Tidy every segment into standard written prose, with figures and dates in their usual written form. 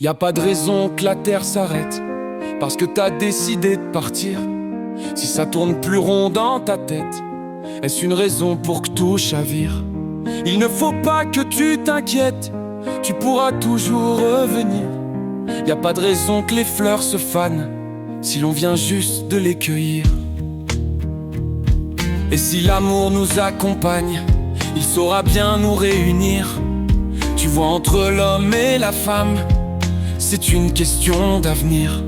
Y a pas de raison que la terre s'arrête parce que t'as décidé de partir. Si ça tourne plus rond dans ta tête, est-ce une raison pour que tout chavire? Il ne faut pas que tu t'inquiètes, tu pourras toujours revenir. Y a pas de raison que les fleurs se fanent si l'on vient juste de les cueillir. Et si l'amour nous accompagne, il saura bien nous réunir. Tu vois, entre l'homme et la femme, c'est une question d'avenir.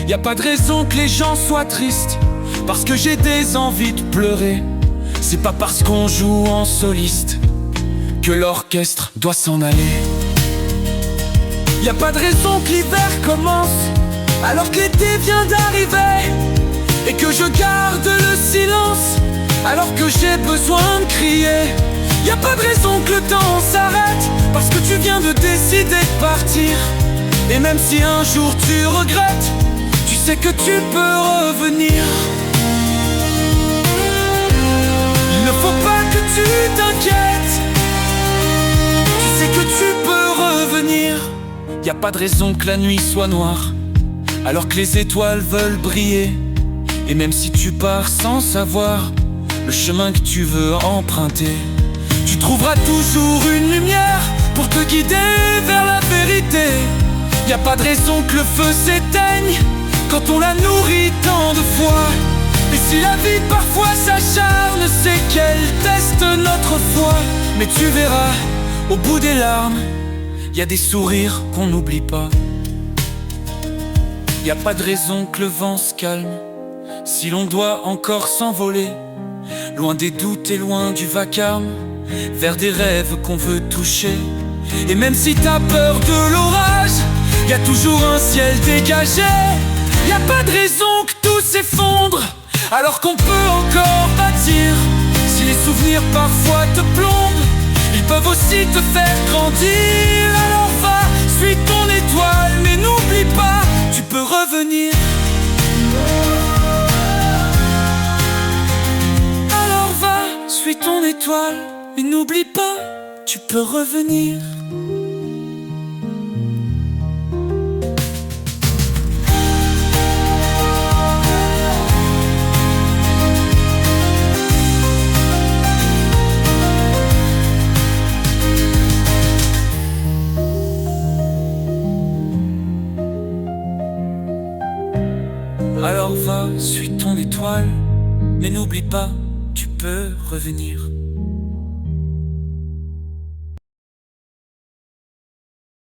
Y a pas de raison que les gens soient tristes parce que j'ai des envies de pleurer. C'est pas parce qu'on joue en soliste que l'orchestre doit s'en aller. Y a pas de raison que l'hiver commence alors que l'été vient d'arriver, et que je garde le silence alors que j'ai besoin de crier. Y a pas de raison que le temps s'arrête parce que tu viens de décider de partir. Et même si un jour tu regrettes, tu sais que tu peux revenir. Il ne faut pas que tu t'inquiètes, tu sais que tu peux revenir. Y a pas de raison que la nuit soit noire alors que les étoiles veulent briller. Et même si tu pars sans savoir le chemin que tu veux emprunter, tu trouveras toujours une lumière pour te guider vers la vérité. Y a pas de raison que le feu s'éteigne quand on l'a nourri tant de fois. Et si la vie parfois s'acharne, c'est qu'elle teste notre foi. Mais tu verras, au bout des larmes, y a des sourires qu'on n'oublie pas. Y a pas de raison que le vent se calme si l'on doit encore s'envoler, loin des doutes et loin du vacarme, vers des rêves qu'on veut toucher. Et même si t'as peur de l'orage, y a toujours un ciel dégagé. Y a pas de raison que tout s'effondre alors qu'on peut encore bâtir. Si les souvenirs parfois te plombent, ils peuvent aussi te faire grandir. Alors va, suis ton étoile, mais n'oublie pas, tu peux revenir. Alors va, suis ton étoile, mais n'oublie pas, tu peux revenir. Alors va, suis ton étoile, mais n'oublie pas, tu peux revenir.